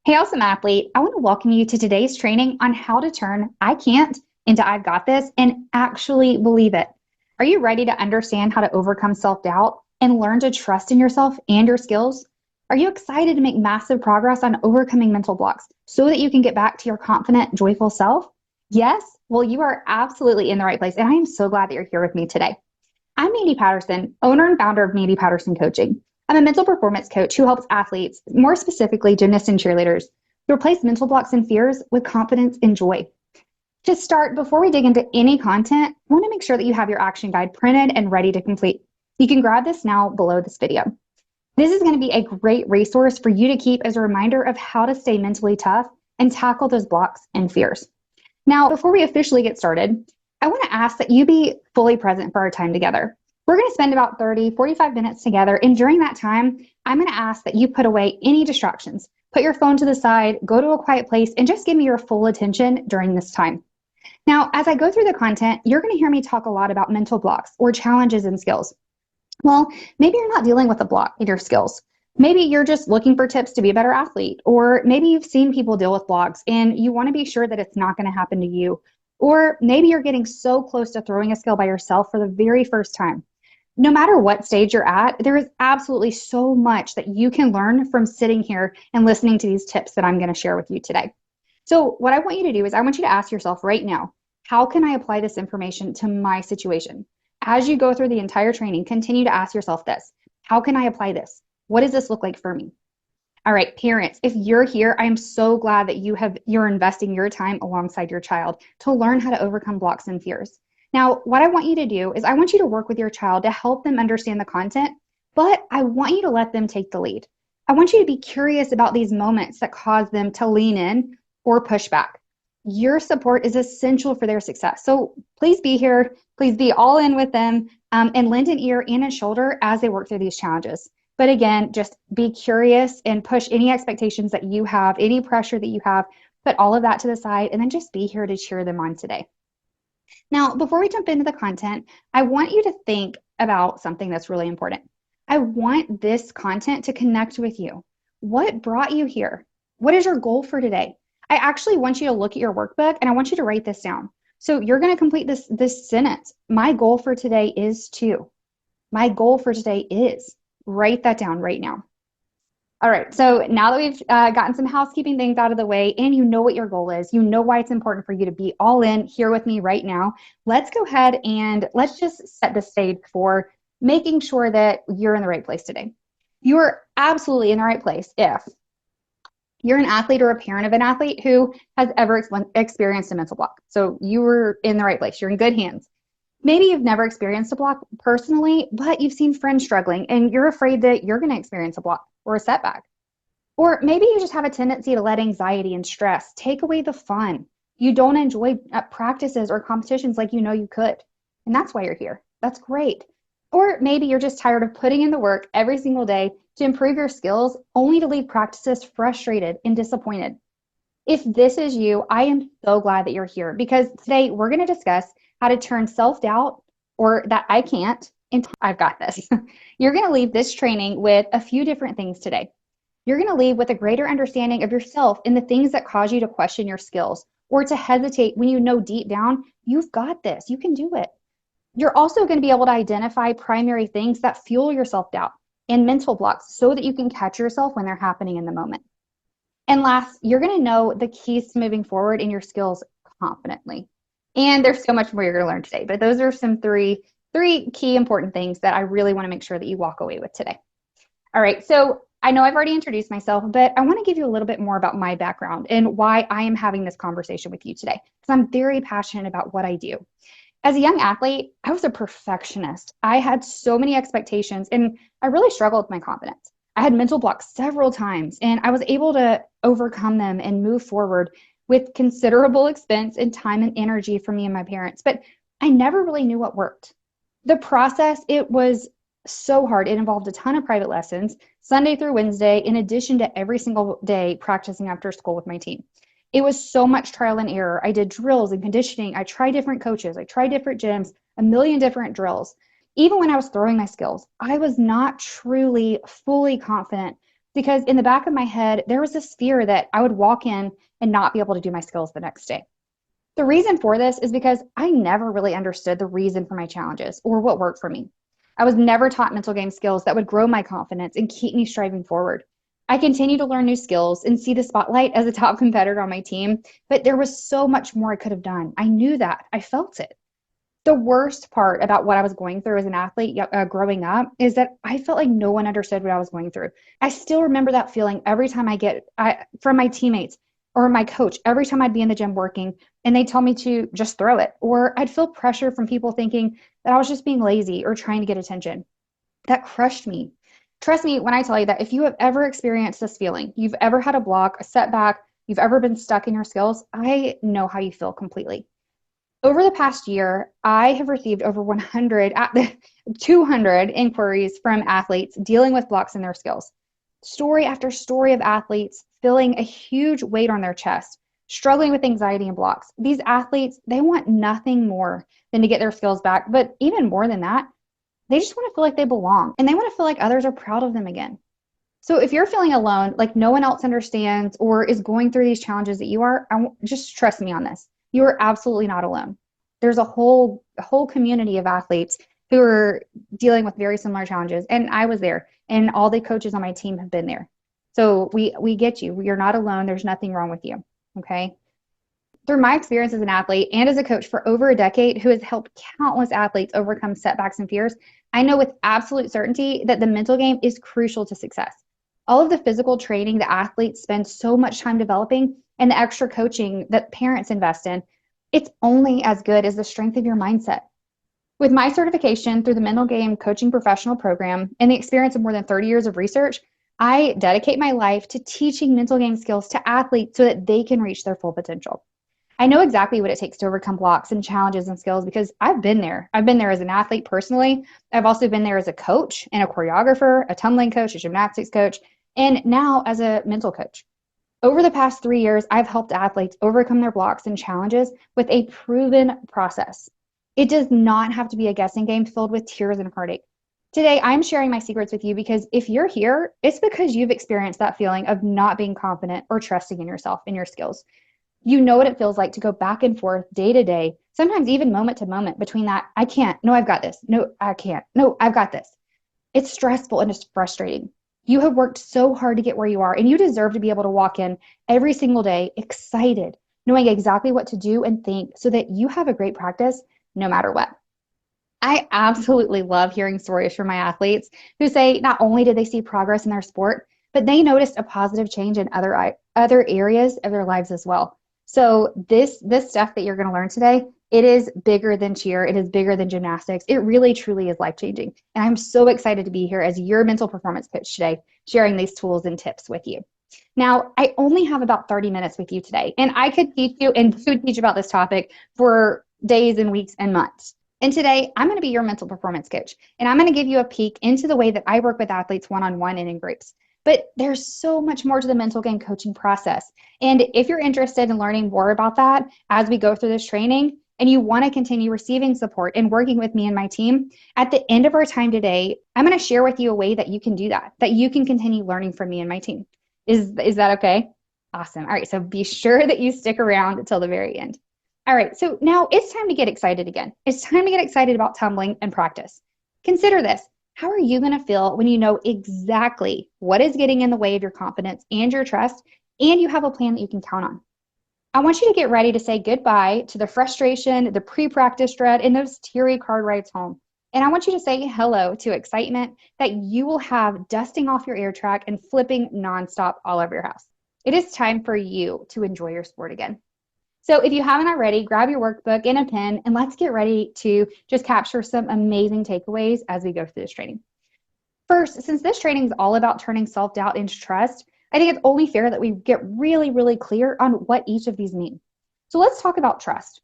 Hey, awesome athlete. I want to welcome you to today's training on how to turn I can't into I've got this and actually believe it. Are you ready to understand how to overcome self doubt and learn to trust in yourself and your skills? Are you excited to make massive progress on overcoming mental blocks so that you can get back to your confident, joyful self? Yes? Well, you are absolutely in the right place. And I am so glad that you're here with me today. I'm Mandy Patterson, owner and founder of Mandy Patterson Coaching. I'm a mental performance coach who helps athletes, more specifically gymnasts and cheerleaders, to replace mental blocks and fears with confidence and joy. To start, before we dig into any content, I want to make sure that you have your action guide printed and ready to complete. You can grab this now below this video. This is going to be a great resource for you to keep as a reminder of how to stay mentally tough and tackle those blocks and fears. Now, before we officially get started, I want to ask that you be fully present for our time together. We're going to spend about 30-45 minutes together, and during that time, I'm going to ask that you put away any distractions. Put your phone to the side, go to a quiet place, and just give me your full attention during this time. Now, as I go through the content, you're going to hear me talk a lot about mental blocks or challenges and skills. Well, maybe you're not dealing with a block in your skills. Maybe you're just looking for tips to be a better athlete, or maybe you've seen people deal with blocks and you want to be sure that it's not going to happen to you. Or maybe you're getting so close to throwing a skill by yourself for the very first time. No matter what stage you're at, there is absolutely so much that you can learn from sitting here and listening to these tips that I'm going to share with you today. So what I want you to do is I want you to ask yourself right now, how can I apply this information to my situation? As you go through the entire training, continue to ask yourself this. How can I apply this? What does this look like for me? All right, parents, if you're here, I am so glad that you're investing your time alongside your child to learn how to overcome blocks and fears. Now, what I want you to do is I want you to work with your child to help them understand the content, but I want you to let them take the lead. I want you to be curious about these moments that cause them to lean in or push back. Your support is essential for their success. So please be here. Please be all in with them and lend an ear and a shoulder as they work through these challenges. But again, just be curious and push any expectations that you have, any pressure that you have, put all of that to the side, and then just be here to cheer them on today. Now, before we jump into the content, I want you to think about something that's really important. I want this content to connect with you. What brought you here? What is your goal for today? I actually want you to look at your workbook and I want you to write this down. So you're going to complete this sentence. My goal for today is to. My goal for today is. Write that down right now. All right, so now that we've gotten some housekeeping things out of the way and you know what your goal is, you know why it's important for you to be all in here with me right now, let's go ahead and let's just set the stage for making sure that you're in the right place today. You're absolutely in the right place if you're an athlete or a parent of an athlete who has ever experienced a mental block. So you were in the right place. You're in good hands. Maybe you've never experienced a block personally, but you've seen friends struggling and you're afraid that you're going to experience a block or a setback. Or maybe you just have a tendency to let anxiety and stress take away the fun. You don't enjoy practices or competitions like you know you could. And that's why you're here. That's great. Or maybe you're just tired of putting in the work every single day to improve your skills only to leave practices frustrated and disappointed. If this is you, I am so glad that you're here because today we're going to discuss how to turn self-doubt or that I can't into I've got this. You're going to leave this training with a few different things today. You're going to leave with a greater understanding of yourself and the things that cause you to question your skills or to hesitate when you know deep down you've got this, you can do it. You're also going to be able to identify primary things that fuel your self-doubt and mental blocks so that you can catch yourself when they're happening in the moment. And last, you're going to know the keys to moving forward in your skills confidently. And there's so much more you're going to learn today, but those are some three key important things that I really want to make sure that you walk away with today. All right, so I know I've already introduced myself, but I want to give you a little bit more about my background and why I am having this conversation with you today, because I'm very passionate about what I do. As a young athlete, I was a perfectionist. I had so many expectations and I really struggled with my confidence. I had mental blocks several times and I was able to overcome them and move forward with considerable expense and time and energy for me and my parents, but I never really knew what worked. The process, it was so hard. It involved a ton of private lessons, Sunday through Wednesday, in addition to every single day practicing after school with my team. It was so much trial and error. I did drills and conditioning. I tried different coaches. I tried different gyms, a million different drills. Even when I was throwing my skills, I was not truly fully confident because in the back of my head, there was this fear that I would walk in and not be able to do my skills the next day. The reason for this is because I never really understood the reason for my challenges or what worked for me. I was never taught mental game skills that would grow my confidence and keep me striving forward. I continued to learn new skills and see the spotlight as a top competitor on my team, but there was so much more I could have done. I knew that. I felt it. The worst part about what I was going through as an athlete growing up is that I felt like no one understood what I was going through. I still remember that feeling every time from my teammates or my coach, every time I'd be in the gym working and they tell me to just throw it, or I'd feel pressure from people thinking that I was just being lazy or trying to get attention. That crushed me. Trust me when I tell you that if you have ever experienced this feeling, you've ever had a block, a setback, you've ever been stuck in your skills, I know how you feel completely. Over the past year, I have received over 200 inquiries from athletes dealing with blocks in their skills. Story after story of athletes feeling a huge weight on their chest, struggling with anxiety and blocks. These athletes, they want nothing more than to get their skills back. But even more than that, they just want to feel like they belong and they want to feel like others are proud of them again. So if you're feeling alone, like no one else understands or is going through these challenges that you are, just trust me on this. You are absolutely not alone. There's a whole community of athletes who are dealing with very similar challenges, and I was there, and all the coaches on my team have been there. So we get you. You're not alone. There's nothing wrong with you. Okay. Through my experience as an athlete and as a coach for over a decade, who has helped countless athletes overcome setbacks and fears, I know with absolute certainty that the mental game is crucial to success. All of the physical training that athletes spend so much time developing and the extra coaching that parents invest in, it's only as good as the strength of your mindset. With my certification through the Mental Game Coaching Professional Program and the experience of more than 30 years of research, I dedicate my life to teaching mental game skills to athletes so that they can reach their full potential. I know exactly what it takes to overcome blocks and challenges and skills because I've been there. I've been there as an athlete personally. I've also been there as a coach and a choreographer, a tumbling coach, a gymnastics coach, and now as a mental coach. Over the past 3 years, I've helped athletes overcome their blocks and challenges with a proven process. It does not have to be a guessing game filled with tears and heartache. Today, I'm sharing my secrets with you because if you're here, it's because you've experienced that feeling of not being confident or trusting in yourself and your skills. You know what it feels like to go back and forth day to day, sometimes even moment to moment between that, I can't, no, I've got this, no, I can't, no, I've got this. It's stressful and it's frustrating. You have worked so hard to get where you are, and you deserve to be able to walk in every single day excited, knowing exactly what to do and think so that you have a great practice no matter what. I absolutely love hearing stories from my athletes who say not only did they see progress in their sport, but they noticed a positive change in other areas of their lives as well. So this stuff that you're going to learn today, it is bigger than cheer. It is bigger than gymnastics. It really, truly is life-changing. And I'm so excited to be here as your mental performance coach today, sharing these tools and tips with you. Now, I only have about 30 minutes with you today, and I could teach you and could teach about this topic for days and weeks and months. And today, I'm going to be your mental performance coach, and I'm going to give you a peek into the way that I work with athletes one-on-one and in groups. But there's so much more to the mental game coaching process. And if you're interested in learning more about that as we go through this training, and you want to continue receiving support and working with me and my team, at the end of our time today, I'm going to share with you a way that you can do that you can continue learning from me and my team. Is that okay? Awesome. All right, so be sure that you stick around until the very end. All right, so now it's time to get excited again. It's time to get excited about tumbling and practice. Consider this. How are you going to feel when you know exactly what is getting in the way of your confidence and your trust, and you have a plan that you can count on? I want you to get ready to say goodbye to the frustration, the pre-practice dread, and those teary car rides home. And I want you to say hello to excitement that you will have dusting off your air track and flipping nonstop all over your house. It is time for you to enjoy your sport again. So if you haven't already, grab your workbook and a pen, and let's get ready to just capture some amazing takeaways as we go through this training. First, since this training is all about turning self-doubt into trust, I think it's only fair that we get really, really clear on what each of these mean. So let's talk about trust.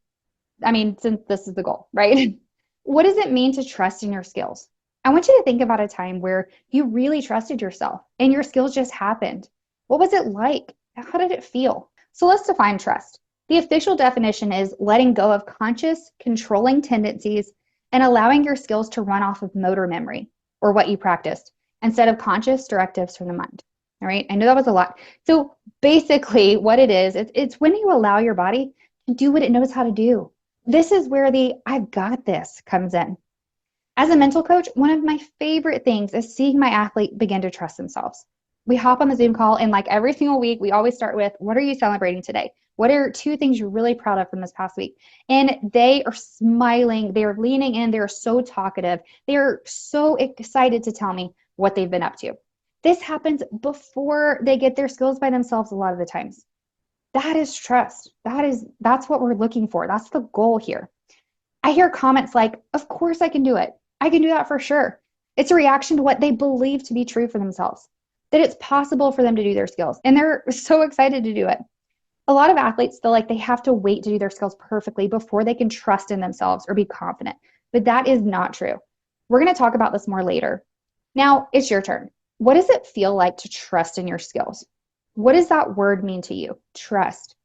I mean, since this is the goal, right? What does it mean to trust in your skills? I want you to think about a time where you really trusted yourself and your skills just happened. What was it like? How did it feel? So let's define trust. The official definition is letting go of conscious, controlling tendencies and allowing your skills to run off of motor memory, or what you practiced, instead of conscious directives from the mind. All right. I know that was a lot. So basically, what it is, it's when you allow your body to do what it knows how to do. This is where the I've got this comes in. As a mental coach, one of my favorite things is seeing my athlete begin to trust themselves. We hop on the Zoom call, and like every single week, we always start with, what are you celebrating today? What are two things you're really proud of from this past week? And they are smiling, they're leaning in, they're so talkative, they're so excited to tell me what they've been up to. This happens before they get their skills by themselves a lot of the times. That is trust. That's what we're looking for. That's the goal here. I hear comments like, of course I can do it. I can do that for sure. It's a reaction to what they believe to be true for themselves, that it's possible for them to do their skills. And they're so excited to do it. A lot of athletes feel like they have to wait to do their skills perfectly before they can trust in themselves or be confident. But that is not true. We're going to talk about this more later. Now it's your turn. What does it feel like to trust in your skills? What does that word mean to you? Trust.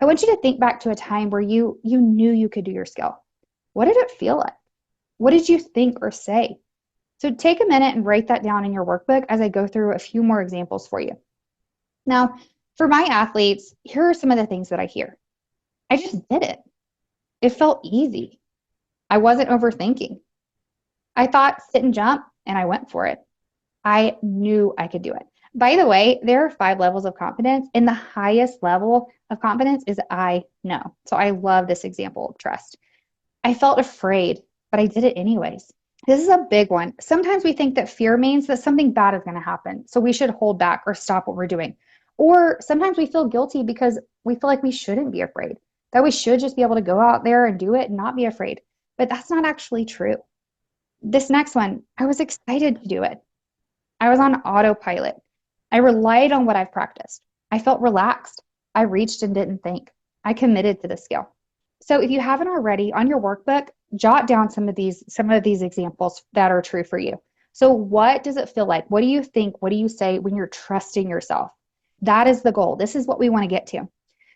I want you to think back to a time where you knew you could do your skill. What did it feel like? What did you think or say? So take a minute and write that down in your workbook as I go through a few more examples for you. Now, for my athletes, here are some of the things that I hear. I just did it. It felt easy. I wasn't overthinking. I thought sit and jump, and I went for it. I knew I could do it. By the way, there are 5 levels of confidence, and the highest level of confidence is I know. So I love this example of trust. I felt afraid, but I did it anyways. This is a big one. Sometimes we think that fear means that something bad is going to happen, so we should hold back or stop what we're doing. Or sometimes we feel guilty because we feel like we shouldn't be afraid, that we should just be able to go out there and do it and not be afraid. But that's not actually true. This next one, I was excited to do it. I was on autopilot. I relied on what I've practiced. I felt relaxed. I reached and didn't think. I committed to the skill. So if you haven't already, on your workbook, jot down some of these examples that are true for you. So what does it feel like? What do you think? What do you say when you're trusting yourself? That is the goal. This is what we want to get to.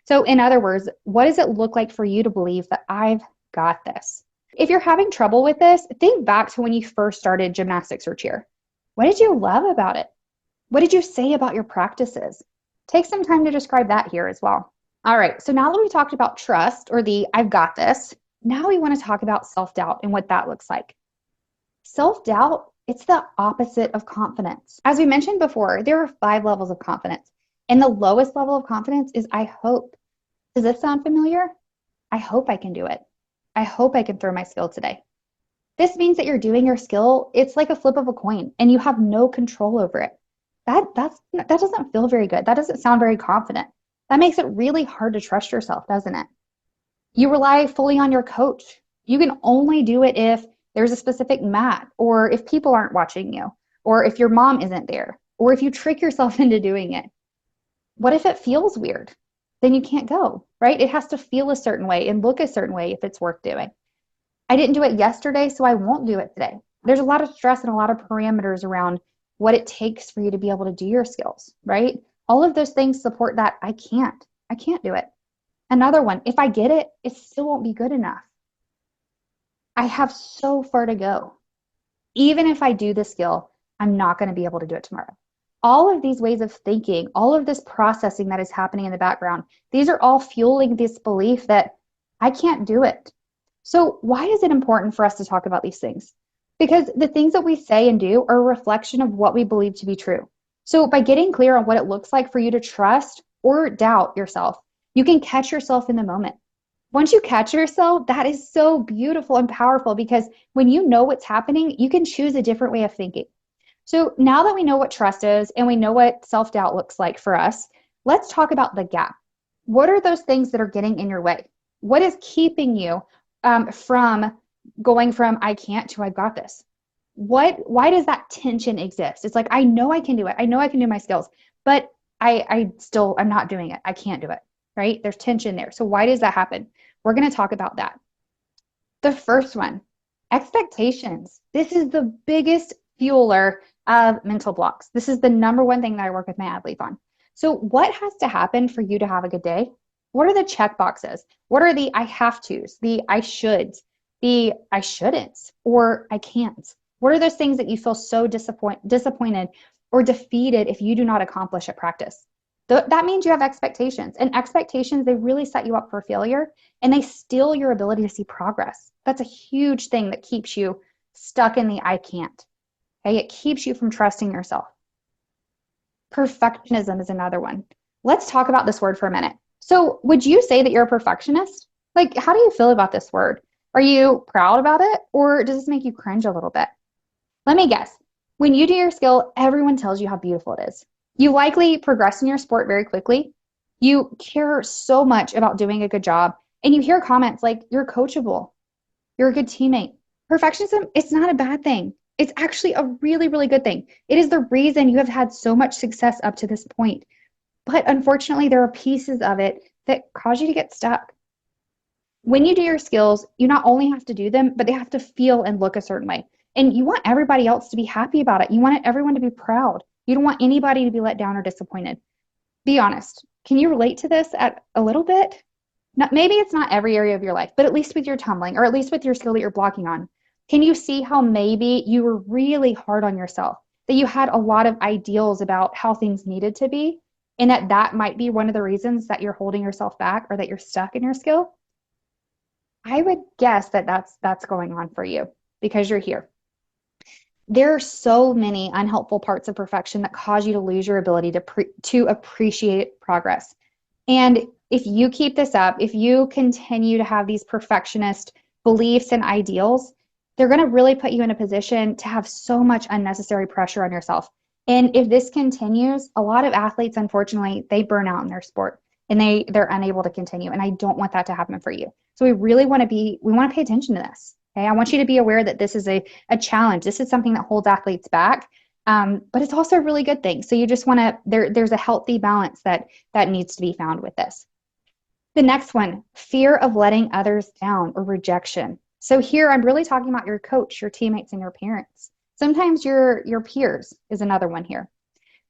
So in other words, what does it look like for you to believe that I've got this? If you're having trouble with this, think back to when you first started gymnastics or cheer. What did you love about it? What did you say about your practices? Take some time to describe that here as well. All right, so now that we talked about trust or the I've got this, now we want to talk about self-doubt and what that looks like. Self-doubt, it's the opposite of confidence. As we mentioned before, there are 5 levels of confidence, and the lowest level of confidence is I hope. Does this sound familiar? I hope I can do it. I hope I can throw my skill today. This means that you're doing your skill, it's like a flip of a coin, and you have no control over it. That doesn't feel very good. That doesn't sound very confident. That makes it really hard to trust yourself, doesn't it? You rely fully on your coach. You can only do it if there's a specific mat, or if people aren't watching you, or if your mom isn't there, or if you trick yourself into doing it. What if it feels weird? Then you can't go, right? It has to feel a certain way and look a certain way if it's worth doing. I didn't do it yesterday, so I won't do it today. There's a lot of stress and a lot of parameters around what it takes for you to be able to do your skills, right? All of those things support that I can't do it. Another one, if I get it, it still won't be good enough. I have so far to go. Even if I do the skill, I'm not going to be able to do it tomorrow. All of these ways of thinking, all of this processing that is happening in the background, these are all fueling this belief that I can't do it. So why is it important for us to talk about these things? Because the things that we say and do are a reflection of what we believe to be true. So by getting clear on what it looks like for you to trust or doubt yourself, you can catch yourself in the moment. Once you catch yourself, that is so beautiful and powerful because when you know what's happening, you can choose a different way of thinking. So now that we know what trust is and we know what self-doubt looks like for us, let's talk about the gap. What are those things that are getting in your way? What is keeping you from going from I can't to I've got this? Why does that tension exist? It's like, I know I can do it. I know I can do my skills, but I'm not doing it. I can't do it, right? There's tension there. So why does that happen? We're going to talk about that. The first one, expectations. This is the biggest fueler of mental blocks. This is the number one thing that I work with my athletes on. So what has to happen for you to have a good day? What are the check boxes? What are the I have tos, the I shoulds, the I shouldn't, or I can't? What are those things that you feel so disappointed or defeated if you do not accomplish at practice. That means you have expectations, and expectations, they really set you up for failure, and they steal your ability to see progress. That's a huge thing that keeps you stuck in the I can't. Okay, it keeps you from trusting yourself. Perfectionism is another one. Let's talk about this word for a minute. So, would you say that you're a perfectionist? Like, how do you feel about this word? Are you proud about it, or does this make you cringe a little bit? Let me guess. When you do your skill, everyone tells you how beautiful it is. You likely progress in your sport very quickly. You care so much about doing a good job, and you hear comments like, you're coachable, you're a good teammate. Perfectionism, it's not a bad thing. It's actually a really, really good thing. It is the reason you have had so much success up to this point. But unfortunately, there are pieces of it that cause you to get stuck. When you do your skills, you not only have to do them, but they have to feel and look a certain way. And you want everybody else to be happy about it. You want everyone to be proud. You don't want anybody to be let down or disappointed. Be honest. Can you relate to this at a little bit? Not, maybe it's not every area of your life, but at least with your tumbling or at least with your skill that you're blocking on. Can you see how maybe you were really hard on yourself, that you had a lot of ideals about how things needed to be, and that might be one of the reasons that you're holding yourself back or that you're stuck in your skill? I would guess that that's going on for you because you're here. There are so many unhelpful parts of perfection that cause you to lose your ability to appreciate progress. And if you keep this up, if you continue to have these perfectionist beliefs and ideals, they're going to really put you in a position to have so much unnecessary pressure on yourself. And if this continues, a lot of athletes, unfortunately, they burn out in their sport and they're unable to continue. And I don't want that to happen for you. So we really want to pay attention to this. Okay, I want you to be aware that this is a challenge. This is something that holds athletes back, but it's also a really good thing. So you just want to, there's a healthy balance that needs to be found with this. The next one, fear of letting others down or rejection. So here I'm really talking about your coach, your teammates, and your parents. Sometimes your peers is another one here.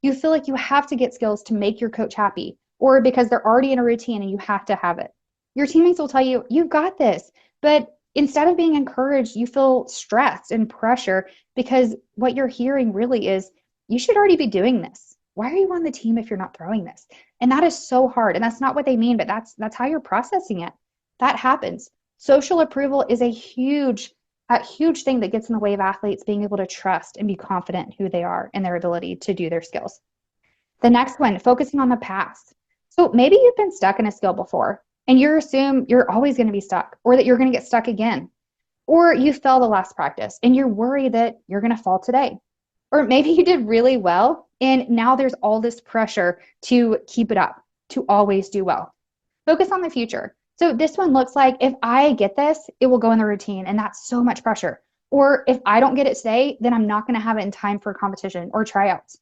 You feel like you have to get skills to make your coach happy, or because they're already in a routine and you have to have it. Your teammates will tell you, you've got this, but instead of being encouraged, you feel stressed and pressure because what you're hearing really is, you should already be doing this. Why are you on the team if you're not throwing this? And that is so hard. And that's not what they mean, but that's how you're processing it. That happens. Social approval is a huge thing that gets in the way of athletes being able to trust and be confident in who they are and their ability to do their skills. The next one, focusing on the past. So maybe you've been stuck in a skill before and you assume you're always going to be stuck or that you're going to get stuck again. Or you fell the last practice and you're worried that you're going to fall today. Or maybe you did really well and now there's all this pressure to keep it up, to always do well. Focus on the future. So this one looks like, if I get this, it will go in the routine, and that's so much pressure. Or if I don't get it today, then I'm not going to have it in time for competition or tryouts.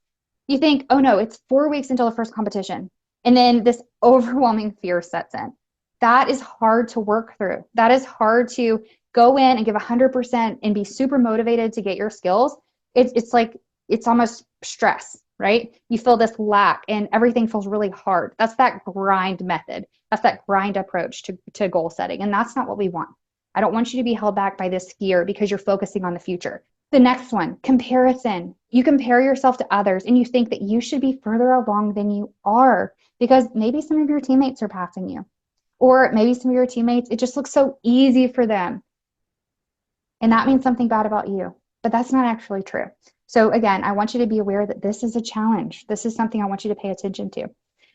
You think, oh no, it's 4 weeks until the first competition. And then this overwhelming fear sets in. That is hard to work through. That is hard to go in and give 100% and be super motivated to get your skills. It's like, it's almost stress, right? You feel this lack and everything feels really hard. That's that grind method. That's that grind approach to goal setting. And that's not what we want. I don't want you to be held back by this fear because you're focusing on the future. The next one, comparison. You compare yourself to others and you think that you should be further along than you are because maybe some of your teammates are passing you. Or maybe some of your teammates, it just looks so easy for them. And that means something bad about you. But that's not actually true. So again, I want you to be aware that this is a challenge. This is something I want you to pay attention to.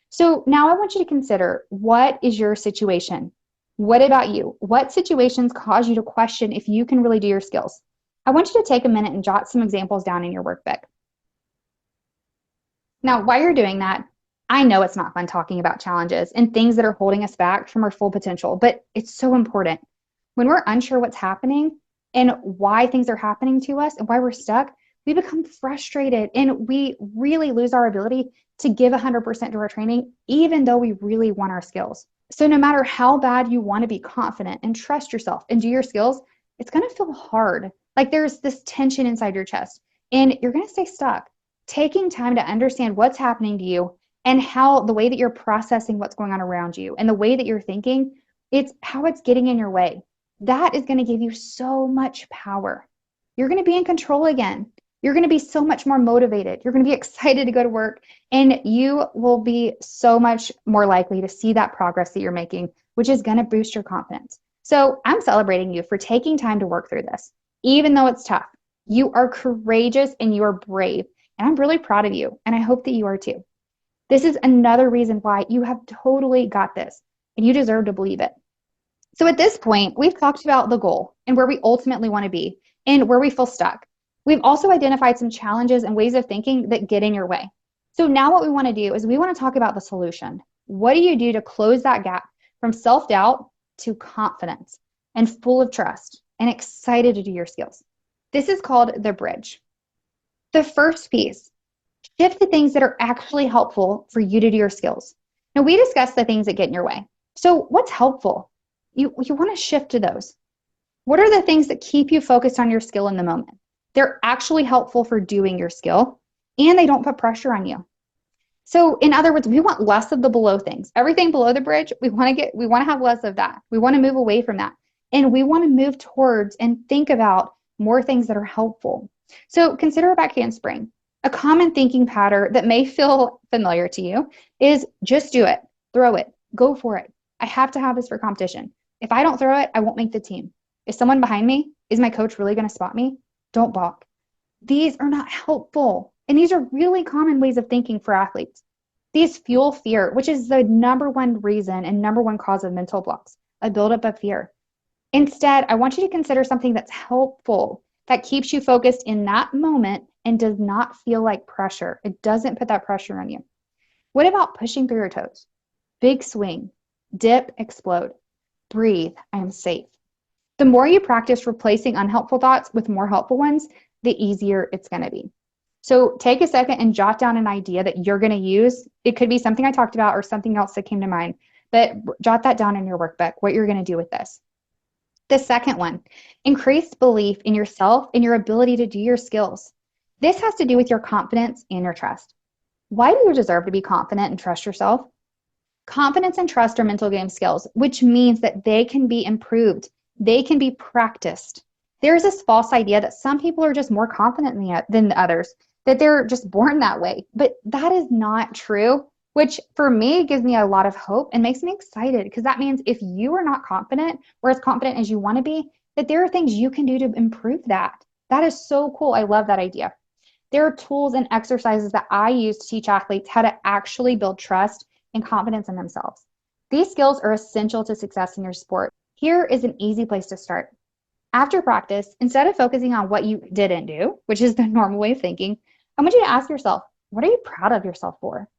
So now I want you to consider, what is your situation? What about you? What situations cause you to question if you can really do your skills? I want you to take a minute and jot some examples down in your workbook. Now, while you're doing that, I know it's not fun talking about challenges and things that are holding us back from our full potential, but it's so important. When we're unsure what's happening and why things are happening to us and why we're stuck, we become frustrated and we really lose our ability to give 100% to our training, even though we really want our skills. So no matter how bad you want to be confident and trust yourself and do your skills, it's going to feel hard. Like there's this tension inside your chest and you're going to stay stuck. Taking time to understand what's happening to you and how the way that you're processing what's going on around you and the way that you're thinking, it's how it's getting in your way. That is going to give you so much power. You're going to be in control again. You're going to be so much more motivated. You're going to be excited to go to work, and you will be so much more likely to see that progress that you're making, which is going to boost your confidence. So I'm celebrating you for taking time to work through this, even though it's tough. You are courageous and you are brave, and I'm really proud of you, and I hope that you are too. This is another reason why you have totally got this, and you deserve to believe it. So at this point, we've talked about the goal and where we ultimately want to be and where we feel stuck. We've also identified some challenges and ways of thinking that get in your way. So now what we want to do is we want to talk about the solution. What do you do to close that gap from self-doubt to confidence and full of trust and excited to do your skills? This is called the bridge. The first piece, shift the things that are actually helpful for you to do your skills. Now, we discussed the things that get in your way. So what's helpful? You want to shift to those. What are the things that keep you focused on your skill in the moment? They're actually helpful for doing your skill, and they don't put pressure on you. So in other words, we want less of the below things. Everything below the bridge, we want to have less of that. We want to move away from that. And we want to move towards and think about more things that are helpful. So consider a back handspring. A common thinking pattern that may feel familiar to you is just do it, throw it, go for it. I have to have this for competition. If I don't throw it, I won't make the team. Is someone behind me? Is my coach really going to spot me? Don't balk. These are not helpful. And these are really common ways of thinking for athletes. These fuel fear, which is the number one reason and number one cause of mental blocks, a buildup of fear. Instead, I want you to consider something that's helpful, that keeps you focused in that moment and does not feel like pressure. It doesn't put that pressure on you. What about pushing through your toes? Big swing, dip, explode, breathe, I am safe. The more you practice replacing unhelpful thoughts with more helpful ones, the easier it's going to be. So take a second and jot down an idea that you're going to use. It could be something I talked about or something else that came to mind, but jot that down in your workbook, what you're going to do with this. The second one, increase belief in yourself and your ability to do your skills. This has to do with your confidence and your trust. Why do you deserve to be confident and trust yourself? Confidence and trust are mental game skills, which means that they can be improved. They can be practiced. There's this false idea that some people are just more confident than others, that they're just born that way. But that is not true, which for me gives me a lot of hope and makes me excited, because that means if you are not confident or as confident as you want to be, that there are things you can do to improve that. That is so cool. I love that idea. There are tools and exercises that I use to teach athletes how to actually build trust and confidence in themselves. These skills are essential to success in your sport. Here is an easy place to start. After practice, instead of focusing on what you didn't do, which is the normal way of thinking, I want you to ask yourself, what are you proud of yourself for?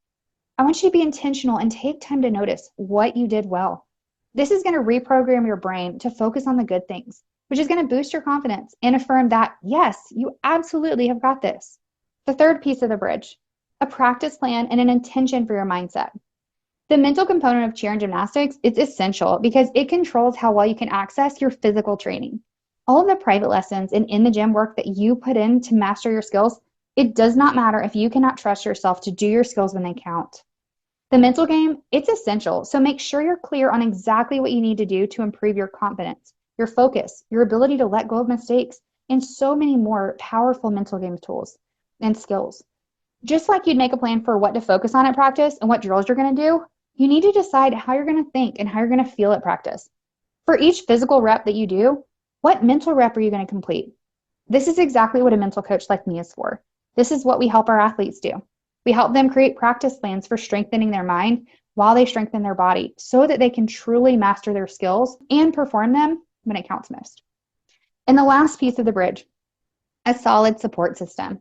I want you to be intentional and take time to notice what you did well. This is going to reprogram your brain to focus on the good things, which is going to boost your confidence and affirm that, yes, you absolutely have got this. The third piece of the bridge, a practice plan and an intention for your mindset. The mental component of cheer and gymnastics is essential because it controls how well you can access your physical training. All of the private lessons and in the gym work that you put in to master your skills, it does not matter if you cannot trust yourself to do your skills when they count. The mental game, it's essential, so make sure you're clear on exactly what you need to do to improve your confidence, your focus, your ability to let go of mistakes, and so many more powerful mental game tools and skills. Just like you'd make a plan for what to focus on at practice and what drills you're going to do, you need to decide how you're going to think and how you're going to feel at practice. For each physical rep that you do, what mental rep are you going to complete? This is exactly what a mental coach like me is for. This is what we help our athletes do. We help them create practice plans for strengthening their mind while they strengthen their body so that they can truly master their skills and perform them when it counts most. And the last piece of the bridge, a solid support system.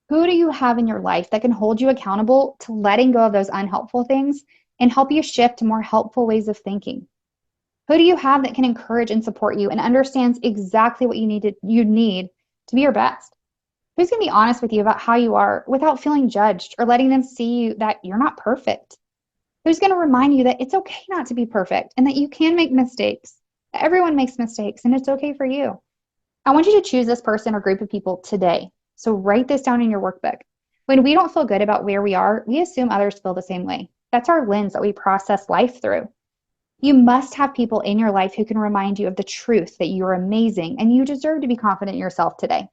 Who do you have in your life that can hold you accountable to letting go of those unhelpful things and help you shift to more helpful ways of thinking? Who do you have that can encourage and support you and understands exactly what you need to be your best? Who's going to be honest with you about how you are without feeling judged or letting them see you that you're not perfect? Who's going to remind you that it's okay not to be perfect and that you can make mistakes? Everyone makes mistakes and it's okay for you. I want you to choose this person or group of people today. So write this down in your workbook. When we don't feel good about where we are, we assume others feel the same way. That's our lens that we process life through. You must have people in your life who can remind you of the truth that you're amazing and you deserve to be confident in yourself today.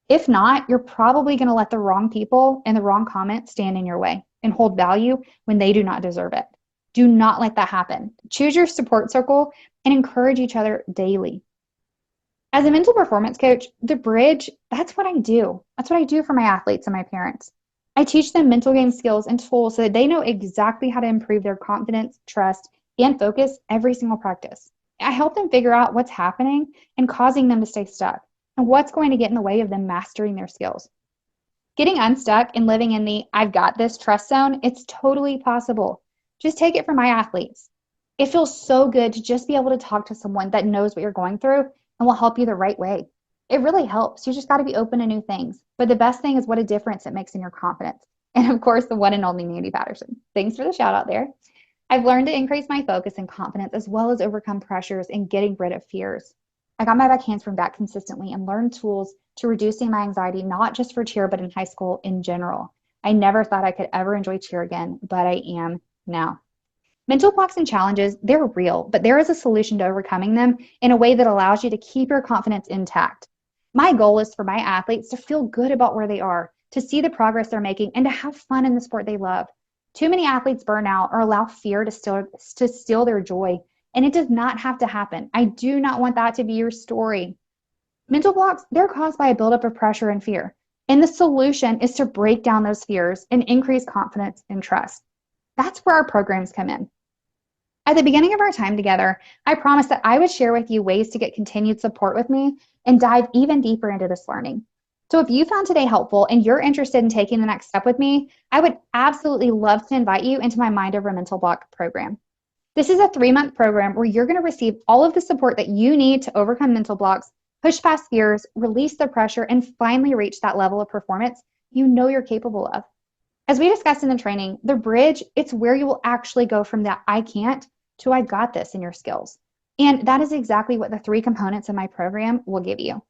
If not, you're probably going to let the wrong people and the wrong comments stand in your way and hold value when they do not deserve it. Do not let that happen. Choose your support circle and encourage each other daily. As a mental performance coach, the bridge, that's what I do. That's what I do for my athletes and my parents. I teach them mental game skills and tools so that they know exactly how to improve their confidence, trust, and focus every single practice. I help them figure out what's happening and causing them to stay stuck and what's going to get in the way of them mastering their skills. Getting unstuck and living in the I've got this trust zone, it's totally possible. Just take it from my athletes. It feels so good to just be able to talk to someone that knows what you're going through and will help you the right way. It really helps. You just got to be open to new things. But the best thing is what a difference it makes in your confidence. And of course, the one and only Mandy Patterson. Thanks for the shout out there. I've learned to increase my focus and confidence as well as overcome pressures and getting rid of fears. I got my back handspring back consistently and learned tools to reducing my anxiety, not just for cheer, but in high school in general. I never thought I could ever enjoy cheer again, but I am now. Mental blocks and challenges, they're real, but there is a solution to overcoming them in a way that allows you to keep your confidence intact. My goal is for my athletes to feel good about where they are, to see the progress they're making, and to have fun in the sport they love. Too many athletes burn out or allow fear to steal their joy, and it does not have to happen. I do not want that to be your story. Mental blocks, they're caused by a buildup of pressure and fear. And the solution is to break down those fears and increase confidence and trust. That's where our programs come in. At the beginning of our time together, I promised that I would share with you ways to get continued support with me and dive even deeper into this learning. So if you found today helpful and you're interested in taking the next step with me, I would absolutely love to invite you into my Mind Over Mental Block program. This is a 3-month program where you're going to receive all of the support that you need to overcome mental blocks, push past fears, release the pressure, and finally reach that level of performance you know you're capable of. As we discussed in the training, the bridge, it's where you will actually go from that I can't to I got this in your skills. And that is exactly what the 3 components of my program will give you.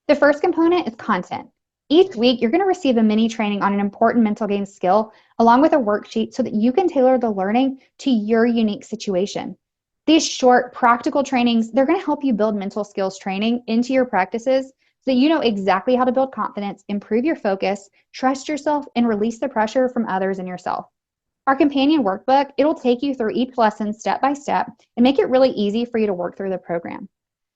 The first component is content. Each week, you're going to receive a mini training on an important mental game skill along with a worksheet so that you can tailor the learning to your unique situation. These short, practical trainings, they're going to help you build mental skills training into your practices so that you know exactly how to build confidence, improve your focus, trust yourself, and release the pressure from others and yourself. Our companion workbook, it'll take you through each lesson step by step and make it really easy for you to work through the program.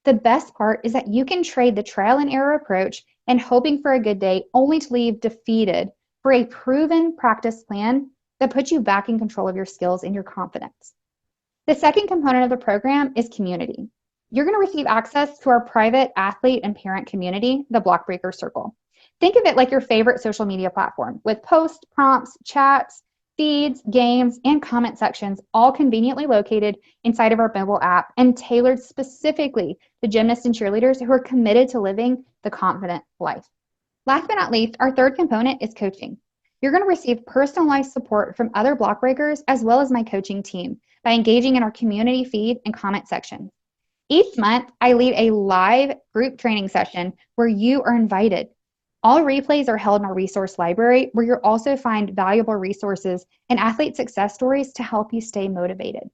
The best part is that you can trade the trial and error approach and hoping for a good day only to leave defeated for a proven practice plan that puts you back in control of your skills and your confidence. The second component of the program is community. You're going to receive access to our private athlete and parent community, the Block Breaker Circle. Think of it like your favorite social media platform with posts, prompts, chats, feeds, games, and comment sections, all conveniently located inside of our mobile app and tailored specifically to gymnasts and cheerleaders who are committed to living the confident life. Last but not least, our third component is coaching. You're going to receive personalized support from other block breakers as well as my coaching team by engaging in our community feed and comment section. Each month, I lead a live group training session where you are invited. All replays are held in our resource library where you'll also find valuable resources and athlete success stories to help you stay motivated.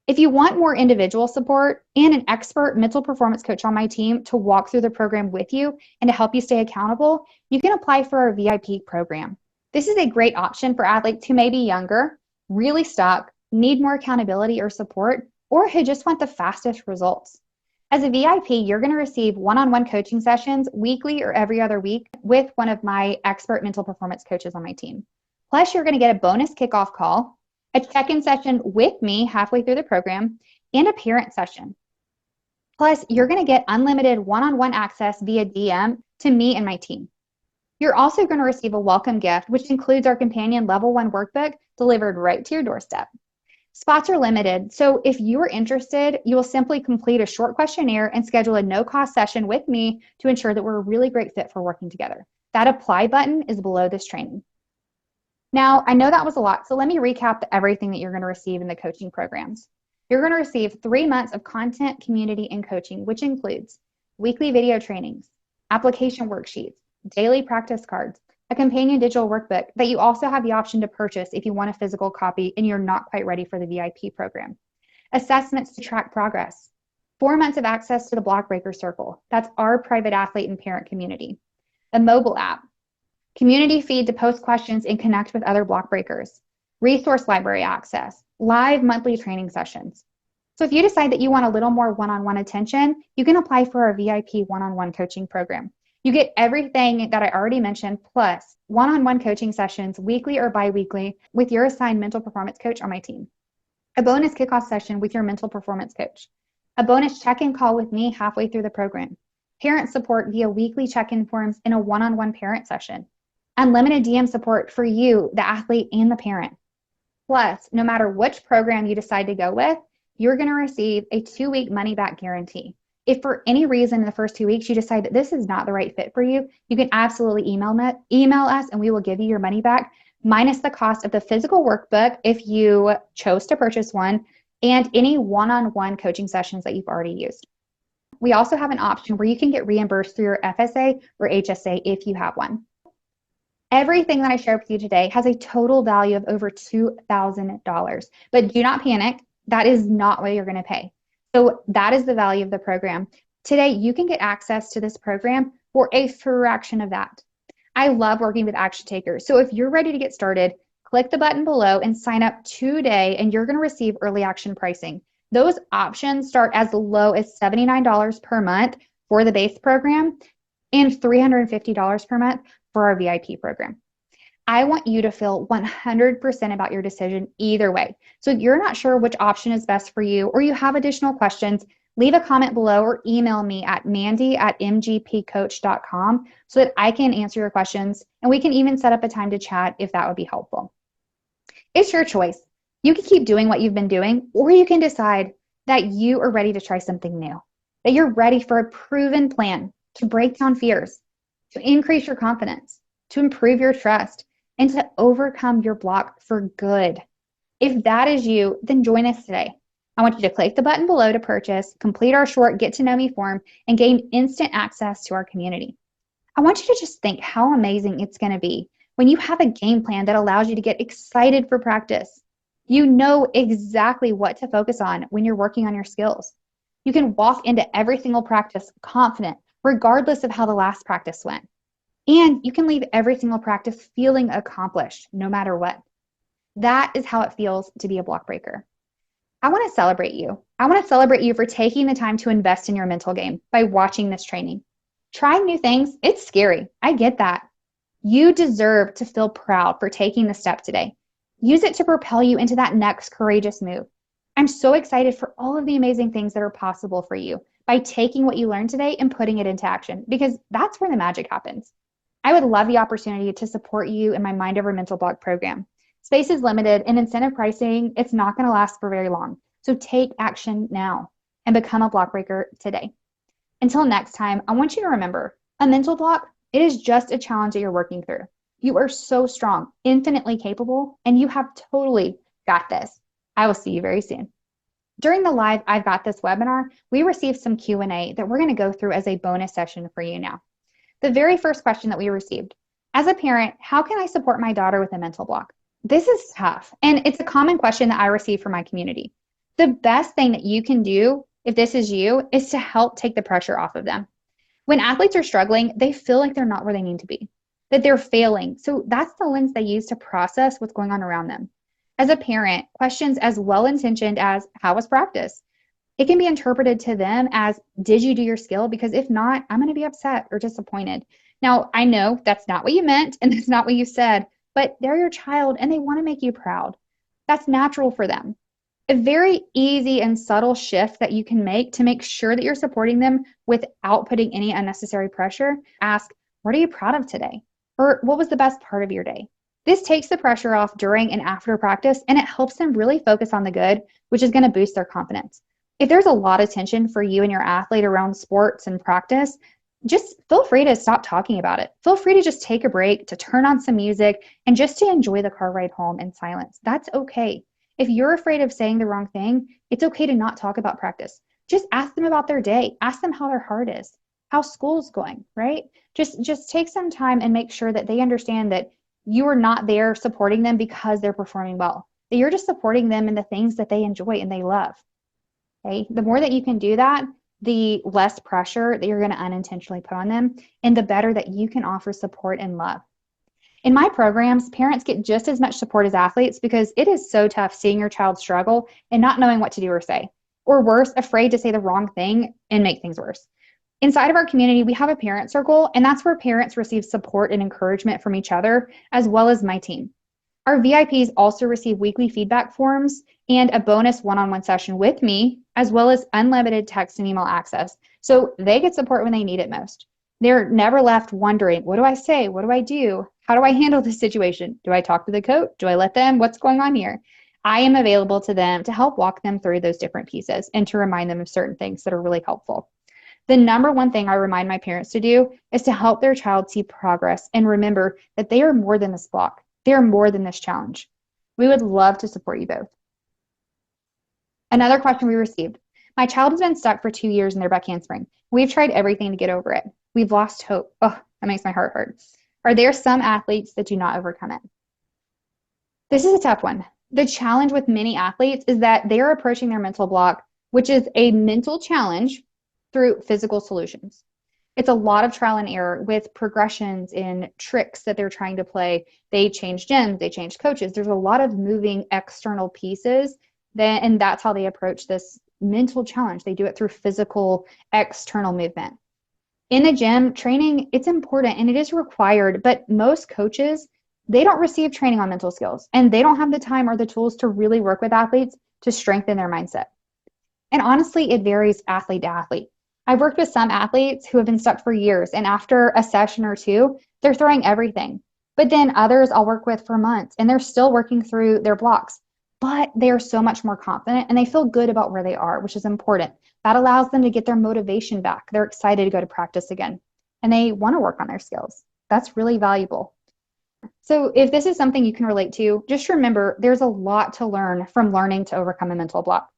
If you want more individual support and an expert mental performance coach on my team to walk through the program with you and to help you stay accountable, you can apply for our VIP program. This is a great option for athletes who may be younger, really stuck, need more accountability or support, or who just want the fastest results. As a VIP, you're going to receive one-on-one coaching sessions weekly or every other week with one of my expert mental performance coaches on my team. Plus, you're going to get a bonus kickoff call, a check-in session with me halfway through the program, and a parent session. Plus, you're going to get unlimited one-on-one access via DM to me and my team. You're also going to receive a welcome gift, which includes our companion level 1 workbook delivered right to your doorstep. Spots are limited, so if you are interested, you will simply complete a short questionnaire and schedule a no-cost session with me to ensure that we're a really great fit for working together. That apply button is below this training. Now, I know that was a lot, so let me recap everything that you're going to receive in the coaching programs. You're going to receive 3 months of content, community, and coaching, which includes weekly video trainings, application worksheets, daily practice cards, a companion digital workbook that you also have the option to purchase if you want a physical copy and you're not quite ready for the VIP program. Assessments to track progress. 4 months of access to the Block Breaker Circle. That's our private athlete and parent community. the mobile app, community feed to post questions and connect with other block breakers, resource library access, live monthly training sessions. So if you decide that you want a little more one-on-one attention, you can apply for our VIP one-on-one coaching program. You get everything that I already mentioned, plus one-on-one coaching sessions weekly or bi-weekly with your assigned mental performance coach on my team, a bonus kickoff session with your mental performance coach, a bonus check-in call with me halfway through the program, parent support via weekly check-in forms in a one-on-one parent session, unlimited DM support for you, the athlete, and the parent. Plus, no matter which program you decide to go with, you're going to receive a 2-week money-back guarantee. If for any reason in the first 2 weeks you decide that this is not the right fit for you, you can absolutely email us and we will give you your money back, minus the cost of the physical workbook if you chose to purchase one, and any one-on-one coaching sessions that you've already used. We also have an option where you can get reimbursed through your FSA or HSA if you have one. Everything that I shared with you today has a total value of over $2,000, but do not panic. That is not what you're going to pay. So that is the value of the program. Today, you can get access to this program for a fraction of that. I love working with action takers. So if you're ready to get started, click the button below and sign up today, and you're going to receive early action pricing. Those options start as low as $79 per month for the base program and $350 per month for our VIP program. I want you to feel 100% about your decision either way. So if you're not sure which option is best for you, or you have additional questions, leave a comment below or email me at mandy@mgpcoach.com so that I can answer your questions, and we can even set up a time to chat if that would be helpful. It's your choice. You can keep doing what you've been doing, or you can decide that you are ready to try something new, that you're ready for a proven plan to break down fears, to increase your confidence, to improve your trust, and to overcome your block for good. If that is you, then join us today. I want you to click the button below to purchase, complete our short Get to Know Me form, and gain instant access to our community. I want you to just think how amazing it's going to be when you have a game plan that allows you to get excited for practice. You know exactly what to focus on when you're working on your skills. You can walk into every single practice confident, regardless of how the last practice went. And you can leave every single practice feeling accomplished, no matter what. That is how it feels to be a block breaker. I want to celebrate you. I want to celebrate you for taking the time to invest in your mental game by watching this training. Trying new things, it's scary. I get that. You deserve to feel proud for taking the step today. Use it to propel you into that next courageous move. I'm so excited for all of the amazing things that are possible for you by taking what you learned today and putting it into action, because that's where the magic happens. I would love the opportunity to support you in my Mind Over Mental Block program. Space is limited, and incentive pricing, it's not going to last for very long. So take action now and become a block breaker today. Until next time, I want you to remember, a mental block, it is just a challenge that you're working through. You are so strong, infinitely capable, and you have totally got this. I will see you very soon. During the live I've Got This webinar, we received some Q&A that we're going to go through as a bonus session for you now. The very first question that we received: as a parent, how can I support my daughter with a mental block? This is tough, and it's a common question that I receive from my community. The best thing that you can do, if this is you, is to help take the pressure off of them. When athletes are struggling, they feel like they're not where they need to be, that they're failing. So that's the lens they use to process what's going on around them. As a parent, questions as well-intentioned as, how was practice? It can be interpreted to them as, did you do your skill? Because if not, I'm going to be upset or disappointed. Now, I know that's not what you meant and that's not what you said, but they're your child and they want to make you proud. That's natural for them. A very easy and subtle shift that you can make to make sure that you're supporting them without putting any unnecessary pressure: ask, what are you proud of today? Or what was the best part of your day? This takes the pressure off during and after practice, and it helps them really focus on the good, which is going to boost their confidence. If there's a lot of tension for you and your athlete around sports and practice, just feel free to stop talking about it. Feel free to just take a break, to turn on some music, and just to enjoy the car ride home in silence. That's okay. If you're afraid of saying the wrong thing, it's okay to not talk about practice. Just ask them about their day. Ask them how their heart is, how school's going, right? Just take some time and make sure that they understand that you are not there supporting them because they're performing well, that you're just supporting them in the things that they enjoy and they love. Okay? The more that you can do that, the less pressure that you're going to unintentionally put on them, and the better that you can offer support and love. In my programs, parents get just as much support as athletes because it is so tough seeing your child struggle and not knowing what to do or say, or worse, afraid to say the wrong thing and make things worse. Inside of our community, we have a parent circle, and that's where parents receive support and encouragement from each other, as well as my team. Our VIPs also receive weekly feedback forms and a bonus one-on-one session with me, as well as unlimited text and email access. So they get support when they need it most. They're never left wondering, what do I say? What do I do? How do I handle this situation? Do I talk to the coach? Do I let them? What's going on here? I am available to them to help walk them through those different pieces and to remind them of certain things that are really helpful. The number one thing I remind my parents to do is to help their child see progress and remember that they are more than this block. They are more than this challenge. We would love to support you both. Another question we received. My child has been stuck for 2 years in their back handspring. We've tried everything to get over it. We've lost hope. Oh, that makes my heart hurt. Are there some athletes that do not overcome it? This is a tough one. The challenge with many athletes is that they are approaching their mental block, which is a mental challenge, through physical solutions. It's a lot of trial and error with progressions and tricks that they're trying to play. They change gyms, they change coaches. There's a lot of moving external pieces, and that's how they approach this mental challenge. They do it through physical external movement. In the gym, training, it's important and it is required, but most coaches, they don't receive training on mental skills, and they don't have the time or the tools to really work with athletes to strengthen their mindset. And honestly, it varies athlete to athlete. I've worked with some athletes who have been stuck for years, and after a session or two, they're throwing everything. But then others I'll work with for months, and they're still working through their blocks. But they are so much more confident, and they feel good about where they are, which is important. That allows them to get their motivation back. They're excited to go to practice again, and they want to work on their skills. That's really valuable. So if this is something you can relate to, just remember there's a lot to learn from learning to overcome a mental block.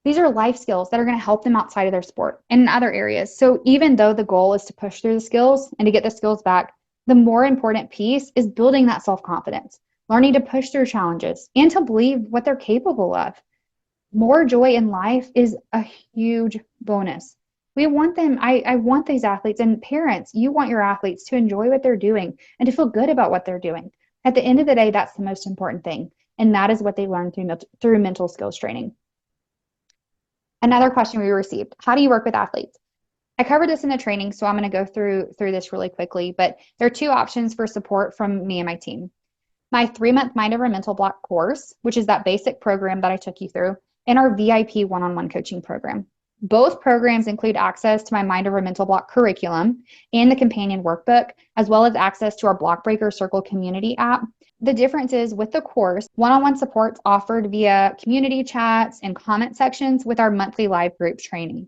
These are life skills that are going to help them outside of their sport and in other areas. So even though the goal is to push through the skills and to get the skills back, the more important piece is building that self-confidence, learning to push through challenges and to believe what they're capable of. More joy in life is a huge bonus. We want them, I want these athletes, and parents, you want your athletes to enjoy what they're doing and to feel good about what they're doing. At the end of the day, that's the most important thing. And that is what they learn through mental skills training. Another question we received, how do you work with athletes? I covered this in the training, so I'm going to go through this really quickly, but there are 2 options for support from me and my team. My 3-month Mind Over Mental Block course, which is that basic program that I took you through, and our VIP one-on-one coaching program. Both programs include access to my Mind Over Mental Block curriculum and the companion workbook, as well as access to our Block Breaker Circle community app. The difference is with the course, one-on-one support's offered via community chats and comment sections with our monthly live group training.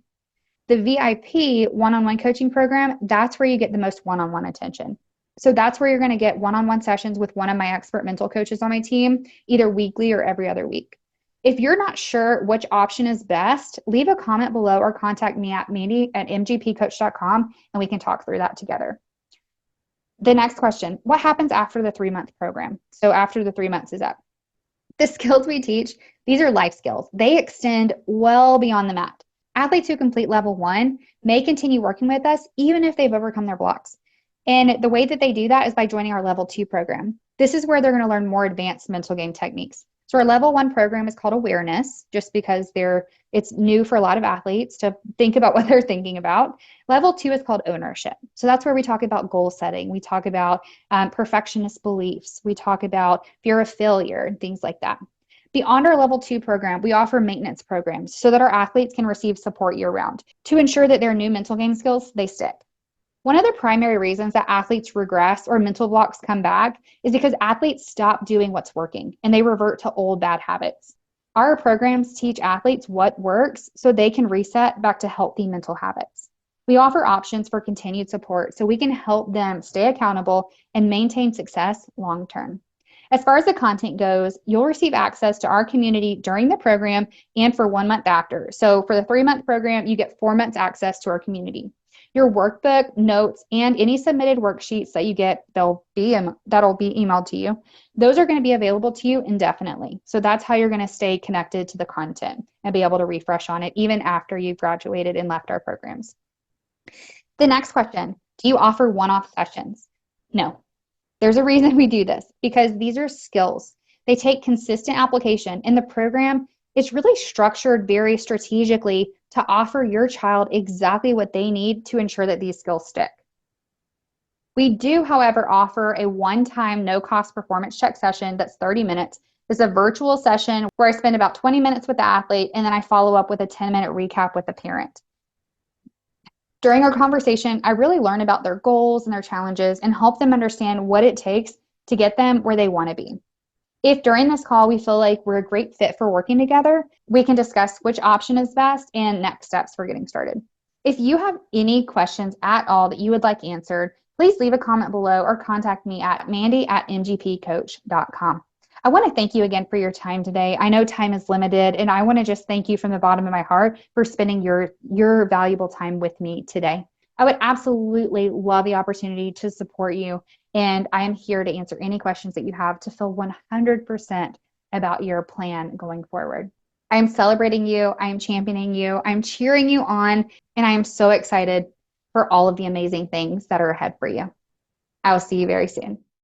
The VIP one-on-one coaching program, that's where you get the most one-on-one attention. So that's where you're going to get one-on-one sessions with one of my expert mental coaches on my team, either weekly or every other week. If you're not sure which option is best, leave a comment below or contact me at mandy@mgpcoach.com and we can talk through that together. The next question, what happens after the 3-month program? So after the 3 months is up. The skills we teach, these are life skills. They extend well beyond the mat. Athletes who complete level 1 may continue working with us even if they've overcome their blocks. And the way that they do that is by joining our level 2 program. This is where they're going to learn more advanced mental game techniques. So our level 1 program is called Awareness, just because it's new for a lot of athletes to think about what they're thinking about. Level 2 is called Ownership. So that's where we talk about goal setting. We talk about perfectionist beliefs. We talk about fear of failure and things like that. Beyond our level 2 program, we offer maintenance programs so that our athletes can receive support year-round to ensure that their new mental game skills, they stick. One of the primary reasons that athletes regress or mental blocks come back is because athletes stop doing what's working and they revert to old bad habits. Our programs teach athletes what works so they can reset back to healthy mental habits. We offer options for continued support so we can help them stay accountable and maintain success long term. As far as the content goes, you'll receive access to our community during the program and for 1 month after. So for the 3-month program, you get 4 months access to our community. Your workbook, notes, and any submitted worksheets that you get, that'll be emailed to you. Those are going to be available to you indefinitely. So that's how you're going to stay connected to the content and be able to refresh on it even after you've graduated and left our programs. The next question, do you offer one-off sessions? No. There's a reason we do this, because these are skills. They take consistent application, and the program is really structured very strategically to offer your child exactly what they need to ensure that these skills stick. We do, however, offer a one-time no-cost performance check session that's 30 minutes. It's a virtual session where I spend about 20 minutes with the athlete, and then I follow up with a 10-minute recap with the parent. During our conversation, I really learn about their goals and their challenges and help them understand what it takes to get them where they want to be. If during this call we feel like we're a great fit for working together, we can discuss which option is best and next steps for getting started. If you have any questions at all that you would like answered, please leave a comment below or contact me at mandy@mgpcoach.com. I want to thank you again for your time today. I know time is limited, and I want to just thank you from the bottom of my heart for spending your valuable time with me today. I would absolutely love the opportunity to support you, and I am here to answer any questions that you have to feel 100% about your plan going forward. I am celebrating you. I am championing you. I'm cheering you on, and I am so excited for all of the amazing things that are ahead for you. I will see you very soon.